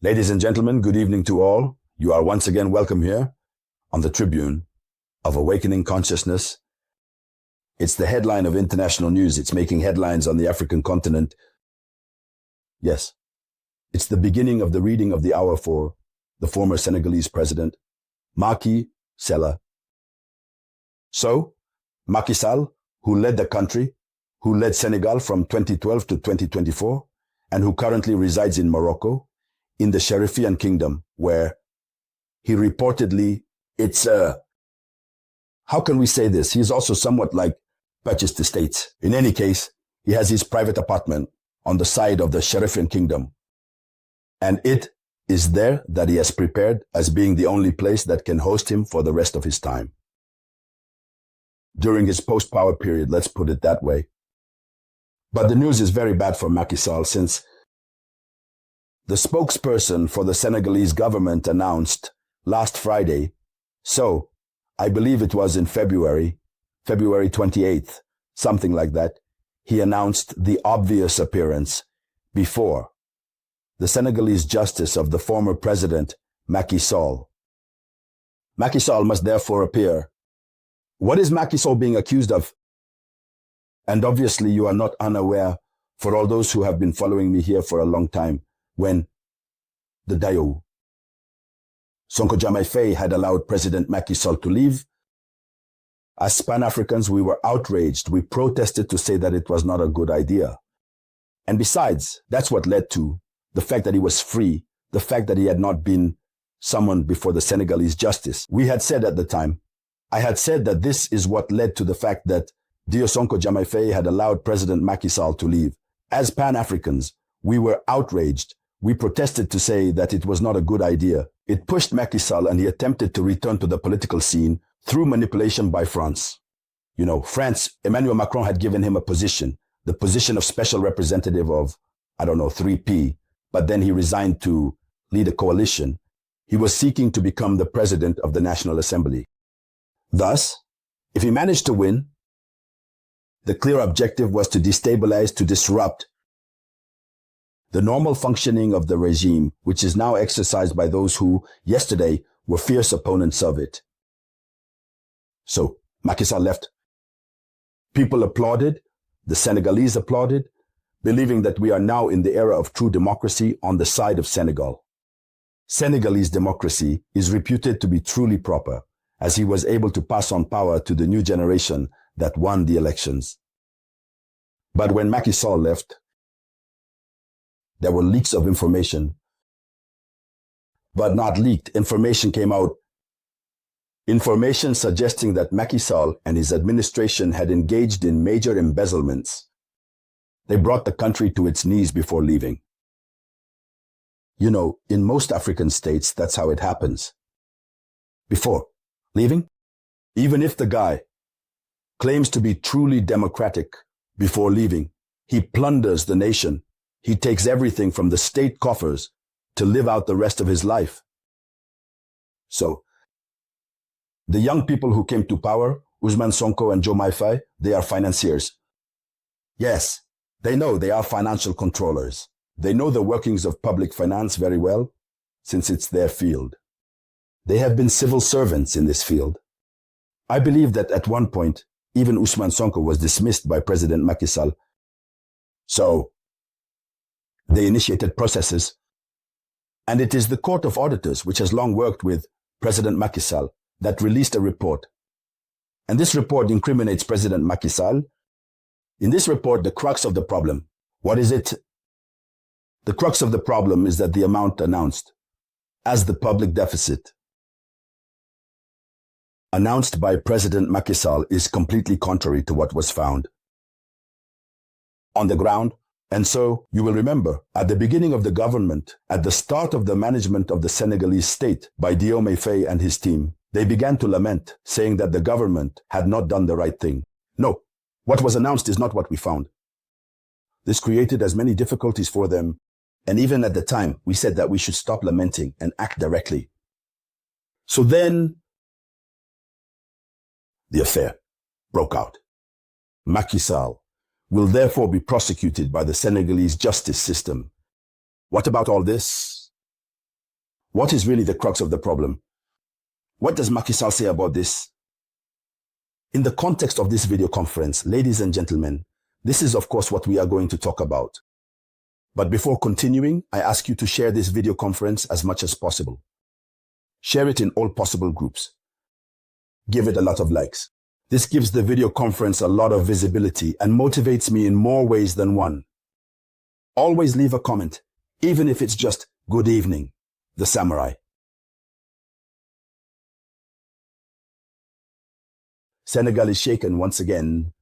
Ladies and gentlemen, good evening to all. You are once again welcome here on the Tribune of Awakening Consciousness. It's the headline of international news. It's making headlines on the African continent. Yes, it's the beginning of the reading of the hour for the former Senegalese president, Macky Sall. So, Macky Sall, who led the country, who led Senegal from 2012 to 2024, and who currently resides in Morocco, in the Sharifian kingdom, where he reportedly, how can we say this? He's also somewhat like purchased estates. In any case, he has his private apartment on the side of the Sharifian kingdom. And it is there that he has prepared as being the only place that can host him for the rest of his time. During his post-power period, let's put it that way. But the news is very bad for Macky Sall, since the spokesperson for the Senegalese government announced last Friday, so I believe it was in February 28th, something like that, he announced the obvious appearance before the Senegalese justice of the former president, Macky Sall. Macky Sall must therefore appear. What is Macky Sall being accused of? And obviously you are not unaware, for all those who have been following me here for a long time, when the Dayo Sonko Diomaye Faye had allowed President Macky Sall to leave. As Pan-Africans, we were outraged. We protested to say that it was not a good idea. And besides, that's what led to the fact that he was free, the fact that he had not been summoned before the Senegalese justice. We had said at the time, I had said that this is what led to the fact that Sonko Diomaye Faye had allowed President Macky Sall to leave. As Pan-Africans, we were outraged. We protested to say that it was not a good idea. It pushed Macky Sall, and he attempted to return to the political scene through manipulation by France. You know, France, Emmanuel Macron had given him a position, the position of special representative of, 3P, but then he resigned to lead a coalition. He was seeking to become the president of the National Assembly. Thus, if he managed to win, the clear objective was to destabilize, to disrupt the normal functioning of the regime, which is now exercised by those who, yesterday, were fierce opponents of it. So, Macky Sall left. People applauded, the Senegalese applauded, believing that we are now in the era of true democracy on the side of Senegal. Senegalese democracy is reputed to be truly proper, as he was able to pass on power to the new generation that won the elections. But when Macky Sall left, there were leaks of information, but not leaked. Information came out. Information suggesting that Macky Sall and his administration had engaged in major embezzlements. They brought the country to its knees before leaving. You know, in most African states, that's how it happens. Before leaving, even if the guy claims to be truly democratic, before leaving, he plunders the nation. He takes everything from the state coffers to live out the rest of his life. So, the young people who came to power, Ousmane Sonko and Diomaye Faye, they are financiers. Yes, they know they are financial controllers. They know the workings of public finance very well, since it's their field. They have been civil servants in this field. I believe that at one point, even Ousmane Sonko was dismissed by President Macky Sall. So, they initiated processes, and it is the Court of Auditors, which has long worked with President Macky Sall, that released a report. And this report incriminates President Macky Sall. In this report, the crux of the problem, what is it? The crux of the problem is that the amount announced as the public deficit announced by President Macky Sall is completely contrary to what was found on the ground. And so, you will remember, at the beginning of the government, at the start of the management of the Senegalese state by Diomaye Faye and his team, they began to lament, saying that the government had not done the right thing. No, what was announced is not what we found. This created as many difficulties for them, and even at the time, we said that we should stop lamenting and act directly. So then, the affair broke out. Macky Sall will therefore be prosecuted by the Senegalese justice system. What about all this? What is really the crux of the problem? What does Macky Sall say about this? In the context of this video conference, ladies and gentlemen, this is of course what we are going to talk about. But before continuing, I ask you to share this video conference as much as possible. Share it in all possible groups. Give it a lot of likes. This gives the video conference a lot of visibility and motivates me in more ways than one. Always leave a comment, even if it's just "Good evening, the Samouraï." Senegal is shaken once again.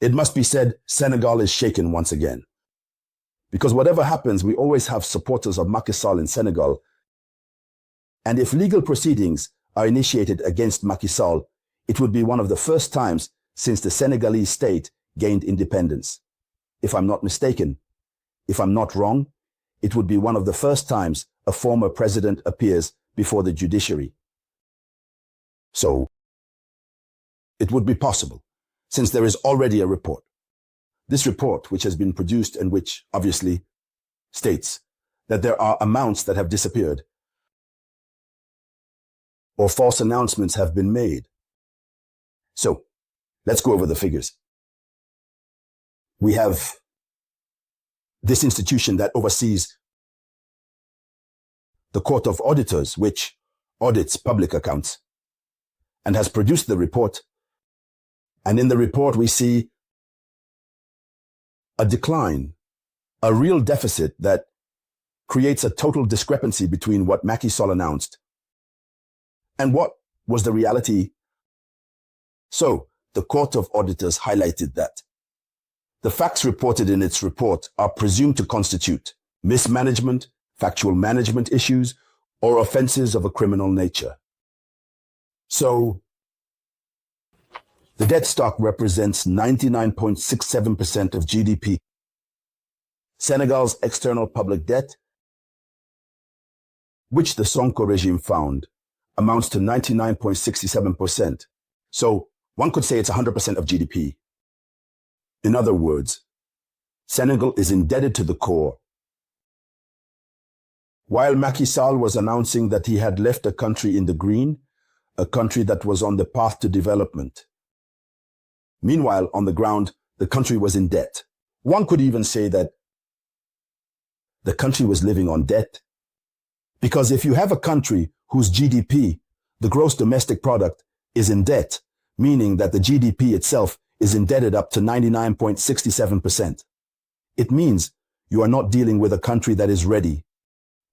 It must be said, Senegal is shaken once again. Because whatever happens, we always have supporters of Macky Sall in Senegal. And if legal proceedings are initiated against Macky Sall, it would be one of the first times since the Senegalese state gained independence. If I'm not mistaken, if I'm not wrong, it would be one of the first times a former president appears before the judiciary. So, it would be possible, since there is already a report. This report, which has been produced and which, obviously, states that there are amounts that have disappeared, or false announcements have been made. So, let's go over the figures. We have this institution that oversees the Court of Auditors, which audits public accounts, and has produced the report. And in the report, we see a decline, a real deficit that creates a total discrepancy between what Macky Sall announced and what was the reality. So, the Court of Auditors highlighted that the facts reported in its report are presumed to constitute mismanagement, factual management issues, or offenses of a criminal nature. So, the debt stock represents 99.67% of GDP. Senegal's external public debt, which the Sonko regime found, amounts to 99.67%. So one could say it's 100% of GDP. In other words, Senegal is indebted to the core. While Macky Sall was announcing that he had left a country in the green, a country that was on the path to development. Meanwhile, on the ground, the country was in debt. One could even say that the country was living on debt. Because if you have a country whose GDP, the gross domestic product, is in debt, meaning that the GDP itself is indebted up to 99.67%, it means you are not dealing with a country that is ready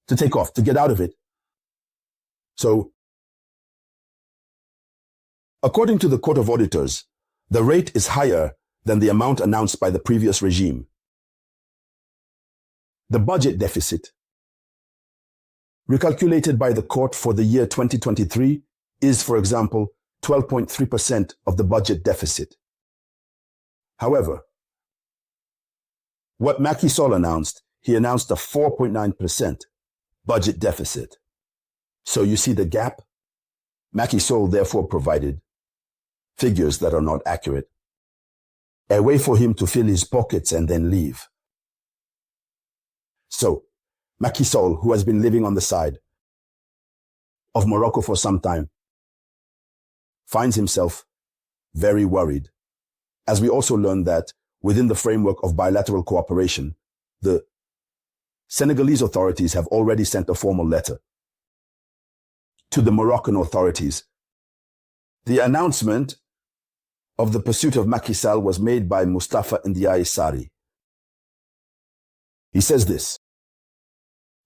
to take off, to get out of it. So, according to the Court of Auditors, the rate is higher than the amount announced by the previous regime. The budget deficit, recalculated by the court for the year 2023, is, for example, 12.3% of the budget deficit. However, what Macky Sall announced, he announced a 4.9% budget deficit. So you see the gap? Macky Sall therefore provided figures that are not accurate, a way for him to fill his pockets and then leave. So, Macky Sall, who has been living on the side of Morocco for some time, finds himself very worried, as we also learned that within the framework of bilateral cooperation, the Senegalese authorities have already sent a formal letter to the Moroccan authorities. The announcement of the pursuit of Macky Sall was made by Moustapha Ndiaye Sarri. He says this.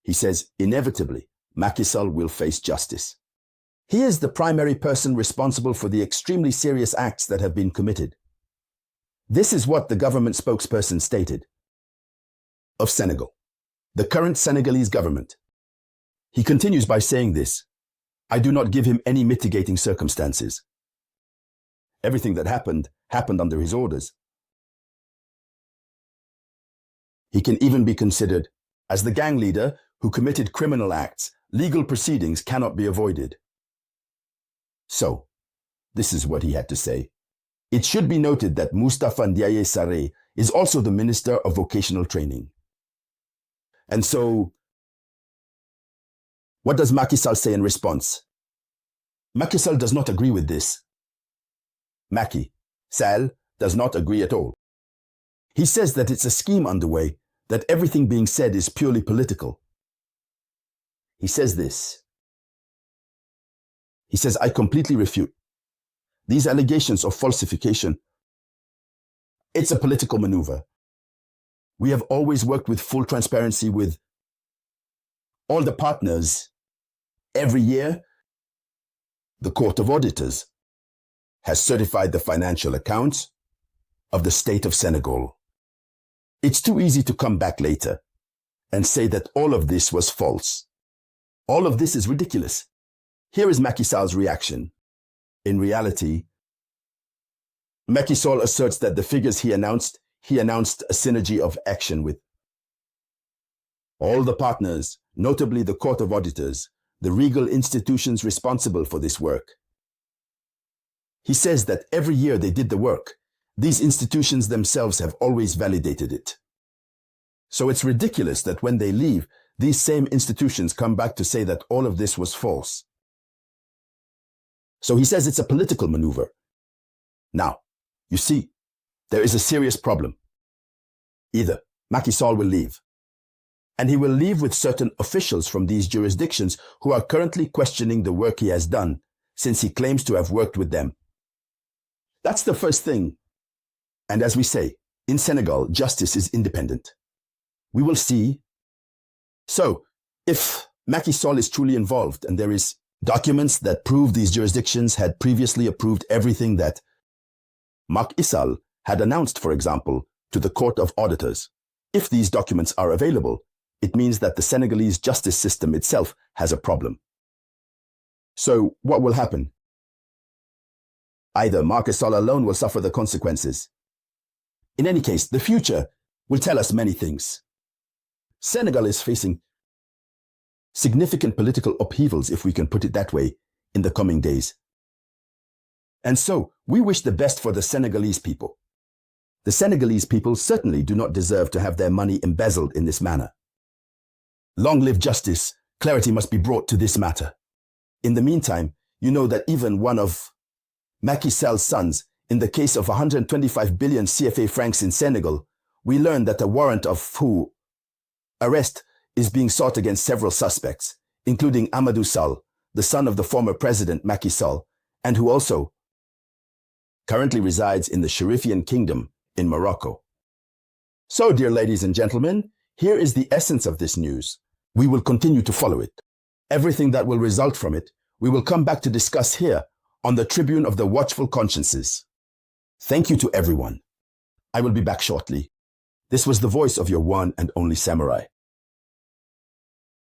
He says, inevitably, Macky Sall will face justice. He is the primary person responsible for the extremely serious acts that have been committed. This is what the government spokesperson stated of Senegal, the current Senegalese government. He continues by saying this, I do not give him any mitigating circumstances. Everything that happened under his orders. He can even be considered as the gang leader who committed criminal acts. Legal proceedings cannot be avoided. So, this is what he had to say. It should be noted that Moustapha Ndiaye Sarri is also the Minister of Vocational Training. And so, What does Macky Sall say in response? Macky Sall does not agree with this. Macky Sall does not agree at all. He says that it's a scheme underway, that everything being said is purely political. He says this. He says, I completely refute these allegations of falsification. It's a political maneuver. We have always worked with full transparency with all the partners. Every year, the Court of Auditors has certified the financial accounts of the state of Senegal. It's too easy to come back later and say that all of this was false. All of this is ridiculous. Here is Macky Sall's reaction. In reality, Macky Sall asserts that the figures he announced a synergy of action with all the partners, notably the Court of Auditors, the legal institutions responsible for this work. He says that every year they did the work, these institutions themselves have always validated it. So it's ridiculous that when they leave, these same institutions come back to say that all of this was false. So he says it's a political maneuver. Now, you see, there is a serious problem. Either Macky Sall will leave, and he will leave with certain officials from these jurisdictions who are currently questioning the work he has done, since he claims to have worked with them. That's the first thing. And as we say, in Senegal, justice is independent. We will see. So, if Macky Sall is truly involved and there is documents that prove these jurisdictions had previously approved everything that Macky Sall had announced, for example, to the Court of Auditors, if these documents are available, it means that the Senegalese justice system itself has a problem. So, what will happen? Either Macky Sall alone will suffer the consequences. In any case, the future will tell us many things. Senegal is facing significant political upheavals, if we can put it that way, in the coming days. And so, we wish the best for the Senegalese people. The Senegalese people certainly do not deserve to have their money embezzled in this manner. Long live justice, clarity must be brought to this matter. In the meantime, you know that even one of Macky Sall's sons, in the case of 125 billion CFA francs in Senegal, we learned that a warrant of arrest is being sought against several suspects, including Amadou Sall, the son of the former president Macky Sall, and who also currently resides in the Sharifian Kingdom in Morocco. So, dear ladies and gentlemen, here is the essence of this news. We will continue to follow it. Everything that will result from it, we will come back to discuss here on the Tribune of the Watchful Consciences. Thank you to everyone. I will be back shortly. This was the voice of your one and only samurai.